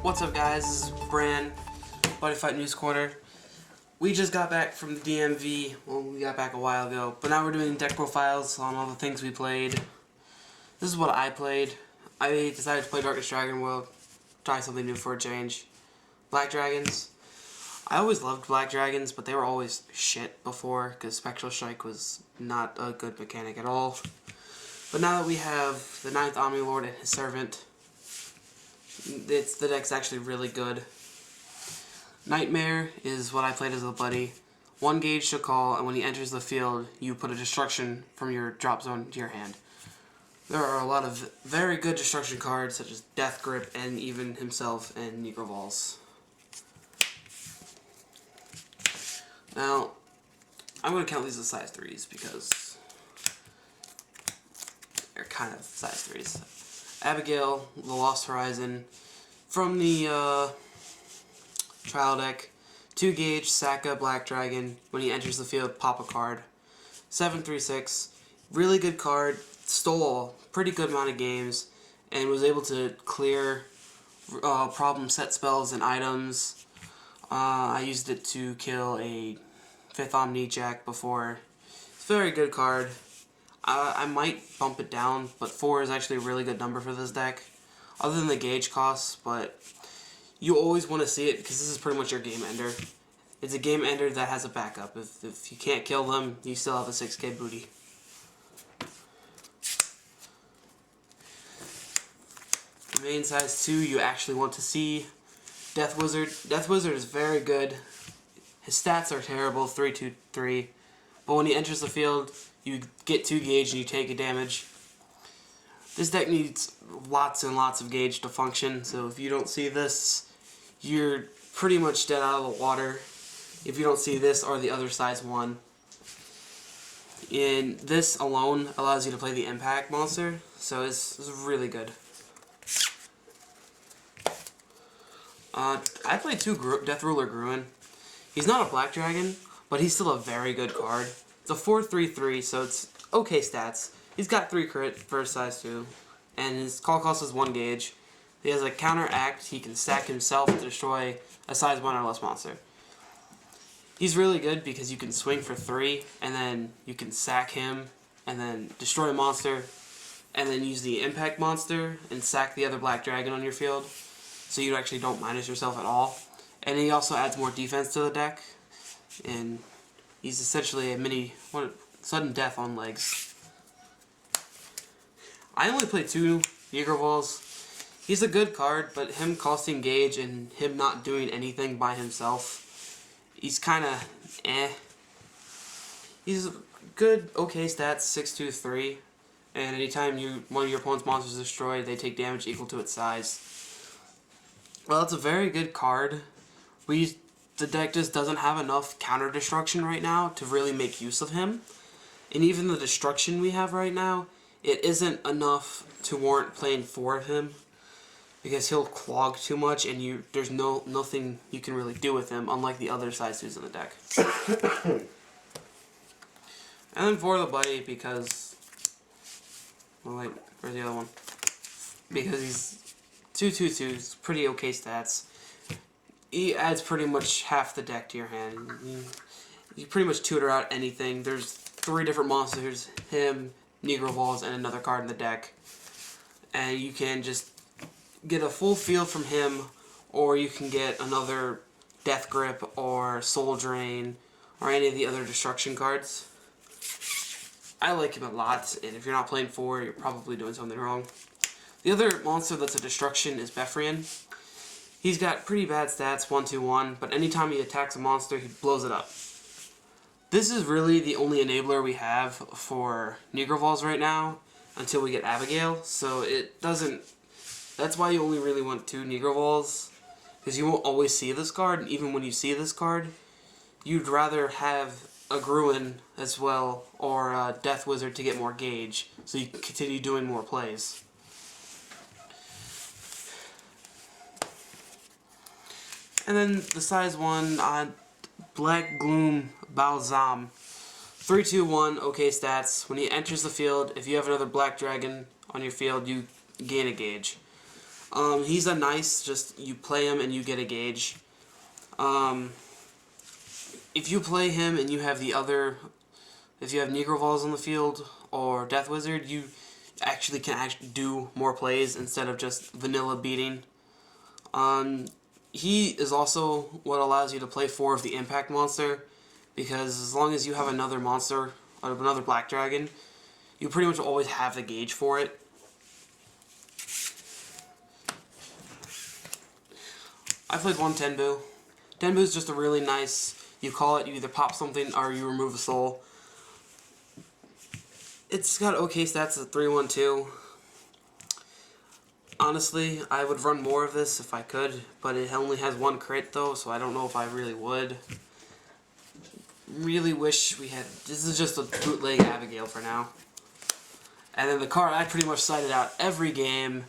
What's up, guys? This is Bran, Buddyfight News Corner. We just got back from the DMV. Well, we got back a while ago, but now we're doing deck profiles on all the things we played. This is what I played. I decided to play Darkest Dragon World, try something new for a change. Black Dragons. I always loved Black Dragons, but they were always shit before, because Spectral Strike was not a good mechanic at all. But now that we have the 9th Omni Lord and his servant, the deck's actually really good. Nightmare is what I played as a buddy. 1 gauge to call, and when he enters the field, you put a destruction from your drop zone to your hand. There are a lot of very good destruction cards, such as Death Grip and even himself and Negro Balls. Now, I'm going to count these as size 3s because they're kind of size 3s. Abigail, the Lost Horizon, from the trial deck. 2 gauge, sack a Black Dragon. When he enters the field, pop a card. 7/3/6, really good card. Stole a pretty good amount of games and was able to clear problem set spells and items. I used it to kill a 5th Omni Jack before. It's a very good card. I might bump it down, but 4 is actually a really good number for this deck, other than the gauge costs, but you always want to see it because this is pretty much your game ender. It's a game ender that has a backup. If you can't kill them, you still have a 6k booty. The main size 2 you actually want to see. Death Wizard. Death Wizard is very good. His stats are terrible, 3/2/3, but when he enters the field, you get 2 gauge and you take a damage. This deck needs lots and lots of gauge to function, so if you don't see this, you're pretty much dead out of the water if you don't see this or the other size 1. And this alone allows you to play the impact monster, so it's really good. I played 2 Death Ruler Gruin. He's not a Black Dragon, but he's still a very good card. It's a 4/3/3, so it's okay stats. He's got 3 crit for size 2, and his call cost is 1 gauge. He has a counteract. He can sack himself to destroy a size 1 or less monster. He's really good because you can swing for 3, and then you can sack him, and then destroy a monster, and then use the impact monster and sack the other Black Dragon on your field, so you actually don't minus yourself at all. And he also adds more defense to the deck, and he's essentially a mini sudden death on legs. I only played 2 Negro Balls. He's a good card, but him costing gauge and him not doing anything by himself, he's kind of eh. He's good, okay stats, 6/2/3, and anytime one of your opponent's monsters is destroyed, they take damage equal to its size. Well, it's a very good card. The deck just doesn't have enough counter destruction right now to really make use of him. And even the destruction we have right now, it isn't enough to warrant playing 4 of him, because he'll clog too much and there's nothing you can really do with him, unlike the other size 2s in the deck. And then for the buddy, because, well, wait, where's the other one? Because he's 2/2/2s, pretty okay stats. He adds pretty much half the deck to your hand. You pretty much tutor out anything. There's 3 different monsters, him, Negro Balls, and another card in the deck. And you can just get a full field from him, or you can get another Death Grip or Soul Drain or any of the other destruction cards. I like him a lot, and if you're not playing 4, you're probably doing something wrong. The other monster that's a destruction is Befrian. He's got pretty bad stats, 1/2/1, but anytime he attacks a monster, he blows it up. This is really the only enabler we have for Negro Balls right now, until we get Abigail, so it doesn't... That's why you only really want 2 Negro Balls, because you won't always see this card, and even when you see this card, you'd rather have a Gruin as well, or a Death Wizard to get more gauge, so you can continue doing more plays. And then the size 1, Black Gloom Balsam. 3/2/1, okay stats. When he enters the field, if you have another Black Dragon on your field, you gain a gauge. He's a nice, just you play him and you get a gauge. If you play him and you have if you have Negro Vols on the field or Death Wizard, you actually can do more plays instead of just vanilla beating. He is also what allows you to play 4 of the Impact Monster, because as long as you have another monster, or another Black Dragon, you pretty much always have the gauge for it. I played one Tenbu. Tenbu is just a really nice, you call it, you either pop something or you remove a soul. It's got okay stats at 3-1-2. Honestly, I would run more of this if I could, but it only has 1 crit though, so I don't know if I really would. Really wish we had... This is just a bootleg Abigail for now. And then the card I pretty much cited out every game.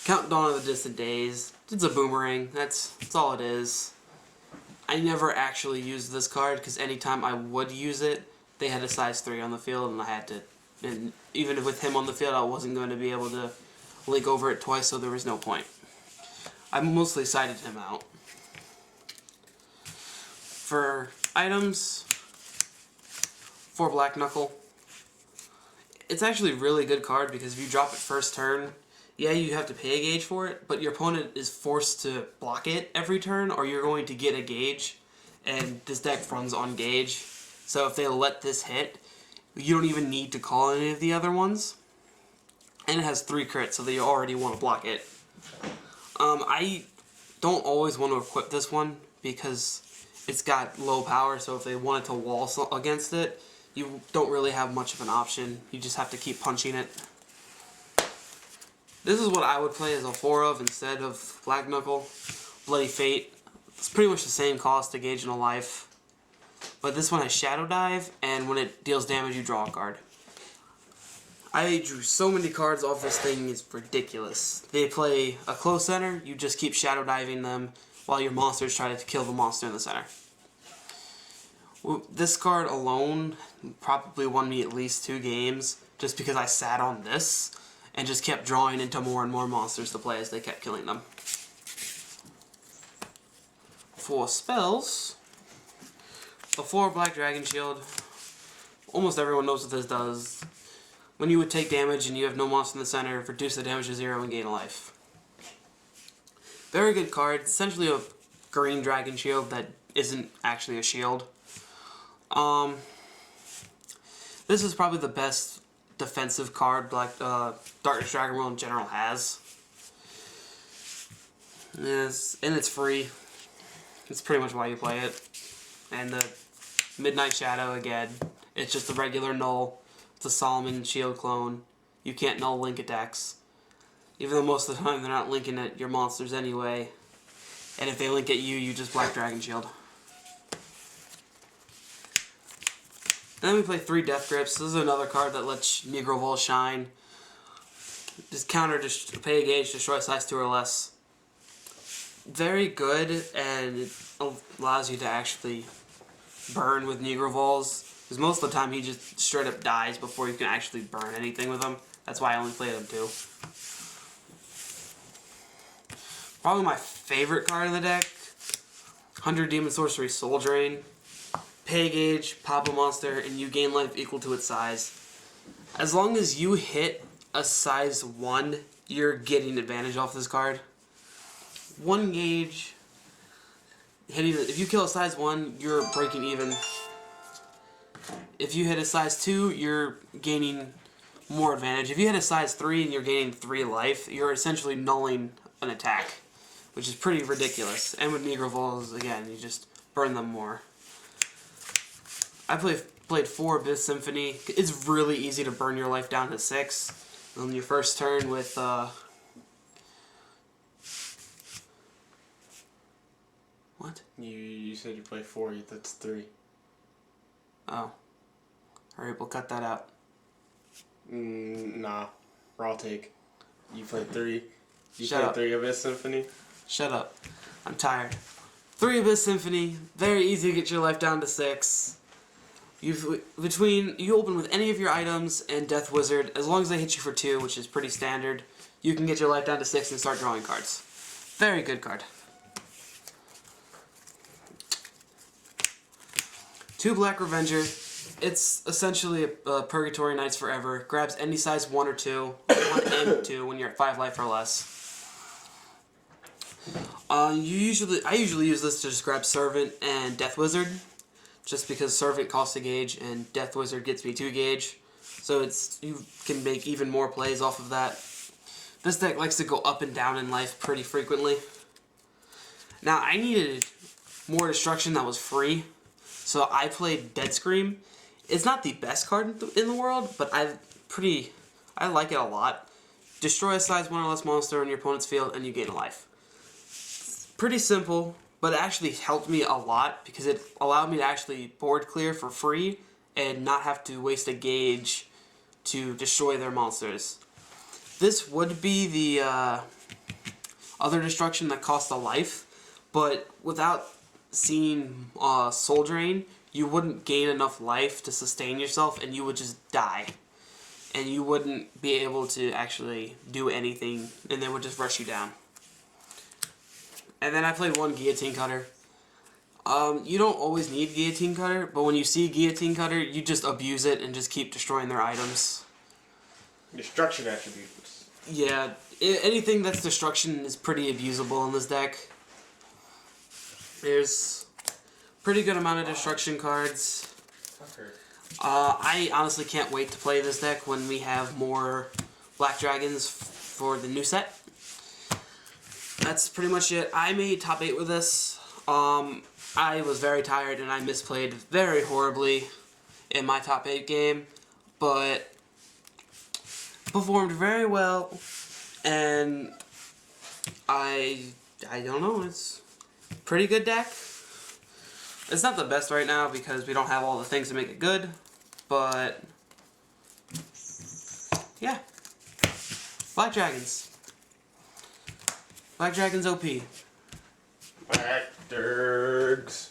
Countdown of the Distant Days. It's a boomerang. That's all it is. I never actually used this card because anytime I would use it, they had a size 3 on the field and I had to... And even with him on the field, I wasn't going to be able to link over it twice, so there was no point. I mostly cited him out. For items, for Black Knuckle, it's actually a really good card because if you drop it first turn, yeah, you have to pay a gauge for it, but your opponent is forced to block it every turn or you're going to get a gauge, and this deck runs on gauge. So if they let this hit, you don't even need to call any of the other ones. And it has 3 crits, so they already want to block it. I don't always want to equip this one because it's got low power, so if they wanted to wall against it, you don't really have much of an option. You just have to keep punching it. This is what I would play as a 4 of instead of Black Knuckle. Bloody Fate. It's pretty much the same cost to gauge in a life. But this one has Shadow Dive, and when it deals damage, you draw a card. I drew so many cards off this thing, it's ridiculous. They play a close center, you just keep Shadow Diving them while your monsters try to kill the monster in the center. This card alone probably won me at least 2 games just because I sat on this and just kept drawing into more and more monsters to play as they kept killing them. For spells, before Black Dragon Shield, almost everyone knows what this does. When you would take damage and you have no monster in the center, reduce the damage to 0 and gain a life. Very good card. It's essentially a green dragon shield that isn't actually a shield. This is probably the best defensive card Darkness Dragon World in general has. Yes, and it's free. It's pretty much why you play it. And the Midnight Shadow, again, it's just a regular null. It's a Solomon shield clone. You can't null link attacks. Even though most of the time they're not linking at your monsters anyway. And if they link at you, you just Black Dragon Shield. Then we play 3 Death Grips. This is another card that lets Negro Vol shine. Just counter, pay a gauge, destroy size 2 or less. Very good, and it allows you to actually burn with Negro Vols. Because most of the time he just straight up dies before you can actually burn anything with him. That's why I only played him 2. Probably my favorite card in the deck, 100 Demon Sorcery Soul Drain. Pay gauge, pop a monster, and you gain life equal to its size. As long as you hit a size 1, you're getting advantage off this card. 1 gauge, if you kill a size 1, you're breaking even. If you hit a size 2, you're gaining more advantage. If you hit a size 3 and you're gaining 3 life, you're essentially nulling an attack, which is pretty ridiculous. And with Negro Vols, again, you just burn them more. I played 4 Abyss Symphony. It's really easy to burn your life down to 6 on your first turn with what? You said you play 4, that's 3. Oh. Alright, we'll cut that out. Nah. Raw take. You played 3. You Shut played up. 3 Abyss Symphony? Shut up. I'm tired. 3 Abyss Symphony. Very easy to get your life down to 6. You open with any of your items and Death Wizard, as long as they hit you for 2, which is pretty standard, you can get your life down to 6 and start drawing cards. Very good card. 2 Black Revenger. It's essentially a Purgatory Knights Forever. Grabs any size 1 or 2, 1 and 2 when you're at 5 life or less. I usually use this to just grab Servant and Death Wizard, just because Servant costs a gauge and Death Wizard gets me 2 gauge, so you can make even more plays off of that. This deck likes to go up and down in life pretty frequently. Now I needed more destruction that was free, so I played Dead Scream. It's not the best card in the world, but I like it a lot. Destroy a size 1 or less monster on your opponent's field and you gain a life. Pretty simple, but it actually helped me a lot because it allowed me to actually board clear for free and not have to waste a gauge to destroy their monsters. This would be the other destruction that costs a life, but without seeing Soul Drain, you wouldn't gain enough life to sustain yourself and you would just die. And you wouldn't be able to actually do anything and they would just rush you down. And then I played 1 Guillotine Cutter. You don't always need Guillotine Cutter, but when you see Guillotine Cutter, you just abuse it and just keep destroying their items. Destruction attributes. Yeah, anything that's destruction is pretty abusable in this deck. There's pretty good amount of destruction cards. I honestly can't wait to play this deck when we have more Black Dragons for the new set. That's pretty much it. I made top 8 with this. I was very tired and I misplayed very horribly in my top 8 game, but performed very well, and I don't know, it's a pretty good deck. It's not the best right now because we don't have all the things to make it good, but yeah. Black Dragons. Black Dragons OP. Black Dergs.